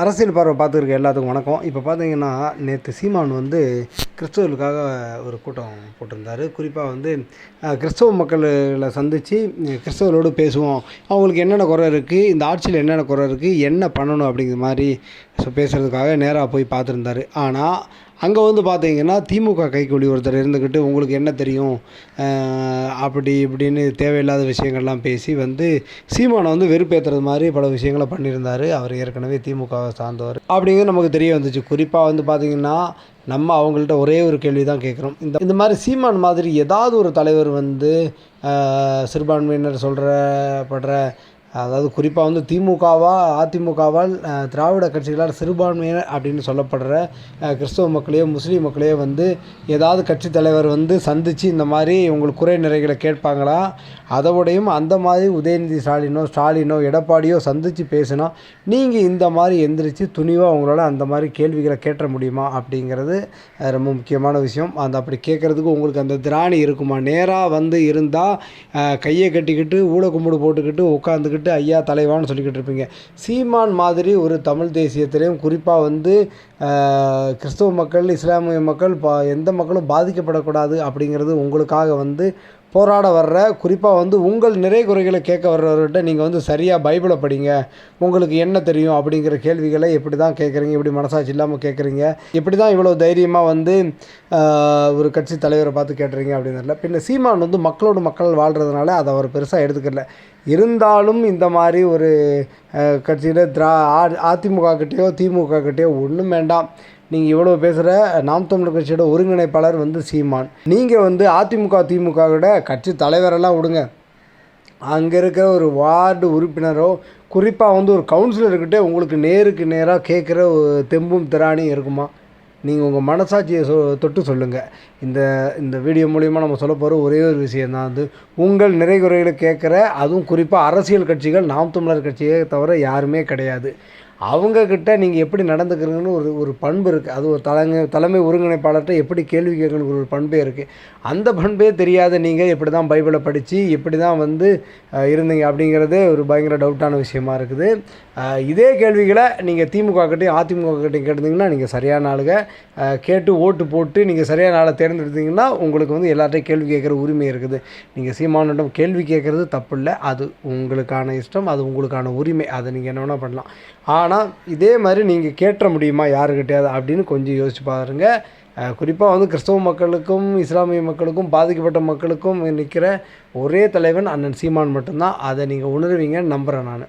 அரசியல் பார்வை பார்த்துருக்க எல்லாத்துக்கும் வணக்கம். இப்போ பார்த்தீங்கன்னா, நேற்று சீமான் கிறிஸ்தவர்களுக்காக ஒரு கூட்டம் போட்டிருந்தார். குறிப்பாக கிறிஸ்தவ மக்களை சந்தித்து கிறிஸ்தவர்களோடு பேசுவோம், அவங்களுக்கு என்னென்ன குறை இருக்குது, இந்த ஆட்சியில் என்னென்ன குறை இருக்குது, என்ன பண்ணணும் அப்படிங்கிற மாதிரி பேசுகிறதுக்காக நேராக போய் பார்த்துருந்தாரு. ஆனால் அங்கே பார்த்தீங்கன்னா, திமுக கைக்கூலி ஒருத்தர் இருந்துக்கிட்டு உங்களுக்கு என்ன தெரியும் அப்படி இப்படின்னு தேவையில்லாத விஷயங்கள்லாம் பேசி சீமானை வெறுப்பேற்றுறது மாதிரி பல விஷயங்களை பண்ணியிருந்தார். அவர் ஏற்கனவே திமுகவை சார்ந்தவர் அப்படிங்கிறது நமக்கு தெரிய வந்துச்சு. குறிப்பாக பார்த்தீங்கன்னா, நம்ம அவங்கள்ட்ட ஒரே ஒரு கேள்வி தான் கேட்குறோம். இந்த மாதிரி சீமான் மாதிரி ஏதாவது ஒரு தலைவர் சிறுபான்மையினர் படுற அதாவது குறிப்பாக அதிமுகவால் திராவிட கட்சிகளால் சிறுபான்மையினர் அப்படின்னு சொல்லப்படுற கிறிஸ்தவ மக்களையோ முஸ்லீம் மக்களையோ ஏதாவது கட்சி தலைவர் சந்தித்து இந்த மாதிரி உங்களுக்கு குறை நிறைகளை கேட்பாங்களா? அதோடையும் அந்த மாதிரி உதயநிதி ஸ்டாலினோ எடப்பாடியோ சந்தித்து பேசினா நீங்கள் இந்த மாதிரி எந்திரிச்சு துணிவாக அவங்களால அந்த மாதிரி கேள்விகளை கேட்ட முடியுமா அப்படிங்கிறது ரொம்ப முக்கியமான விஷயம். அப்படி கேட்குறதுக்கு உங்களுக்கு அந்த திராணி இருக்குமா? நேராக இருந்தால் கையை கட்டிக்கிட்டு ஊழக்கும்பிடு போட்டுக்கிட்டு உட்காந்துக்கிட்டு ஐயா தலைவான்னு சொல்லிக்கிட்டு இருப்பீங்க. சீமான் மாதிரி ஒரு தமிழ் தேசியத்திலையும் குறிப்பாக கிறிஸ்தவ மக்கள் இஸ்லாமிய மக்கள் எந்த மக்களும் பாதிக்கப்படக்கூடாது அப்படிங்கிறது உங்களுக்காக போராட வர்ற, குறிப்பாக உங்கள் நிறை குறைகளை கேட்க வர்றவர்கிட்ட நீங்கள் சரியாக பைபிளை படிங்க, உங்களுக்கு என்ன தெரியும் அப்படிங்கிற கேள்விகளை எப்படி தான் கேட்குறீங்க? இப்படி மனசாட்சி இல்லாமல் கேட்குறீங்க, எப்படி தான் இவ்வளோ தைரியமாக ஒரு கட்சி தலைவரை பார்த்து கேட்டுறீங்க அப்படிங்கிறல. பின்ன சீமான் மக்களோட மக்கள் வாழ்கிறதுனால அதை அவர் பெருசாக எடுத்துக்கல. இருந்தாலும் இந்த மாதிரி ஒரு கட்சியில் அதிமுக கிட்டேயோ திமுக கிட்டேயோ ஒன்றும் வேண்டாம். நீங்கள் இவ்வளோ பேசுகிற நாம் தமிழர் கட்சியோட ஒருங்கிணைப்பாளர் சீமான். நீங்கள் அதிமுக திமுக விட கட்சி தலைவரெல்லாம் விடுங்க, அங்கே இருக்கிற ஒரு வார்டு உறுப்பினரோ குறிப்பாக ஒரு கவுன்சிலர்கிட்ட உங்களுக்கு நேருக்கு நேராக கேட்குற தெம்பும் திராணியும் இருக்குமா? நீங்கள் உங்கள் மனசாட்சியை தொட்டு சொல்லுங்கள். இந்த வீடியோ மூலிமா நம்ம சொல்ல போகிற ஒரே ஒரு விஷயந்தான் உங்கள் நிறை குறைகளை கேட்குற, அதுவும் குறிப்பாக அரசியல் கட்சிகள் நாம் தமிழர் கட்சியை தவிர யாருமே கிடையாது. அவங்கக்கிட்ட நீங்கள் எப்படி நடந்துக்கிறீங்கன்னு ஒரு பண்பு இருக்குது. அது ஒரு தலைமை ஒருங்கிணைப்பாளர்கிட்ட எப்படி கேள்வி கேட்கணுங்கிற ஒரு பண்பே இருக்குது. அந்த பண்பே தெரியாத நீங்கள் எப்படி தான் பைபிளை படித்து எப்படி தான் இருந்தீங்க அப்படிங்கிறதே ஒரு பயங்கர டவுட்டான விஷயமா இருக்குது. இதே கேள்விகளை நீங்கள் திமுக கிட்டையும் அதிமுக கிட்டையும் கேட்டிருந்தீங்கன்னா நீங்கள் சரியான ஆளுங்க கேட்டு ஓட்டு போட்டு நீங்கள் சரியான ஆளை தேர்ந்தெடுத்தீங்கன்னா உங்களுக்கு எல்லார்ட்டையும் கேள்வி கேட்குற உரிமை இருக்குது. நீங்கள் சீமானிடம் கேள்வி கேட்குறது தப்பு இல்லை, அது உங்களுக்கான இஷ்டம், அது உங்களுக்கான உரிமை, அதை நீங்கள் என்ன வேணால் பண்ணலாம். ஆனால் இதே மாதிரி நீங்கள் கேட்ட முடியுமா யாருக்கிட்டையாவது அப்படின்னு கொஞ்சம் யோசிச்சு பாருங்கள். குறிப்பாக கிறிஸ்தவ மக்களுக்கும் இஸ்லாமிய மக்களுக்கும் பாதிக்கப்பட்ட மக்களுக்கும் நிற்கிற ஒரே தலைவன் அண்ணன் சீமான் மட்டும்தான். அதை நீங்கள் உணர்வீங்கன்னு நம்புகிறேன் நான்.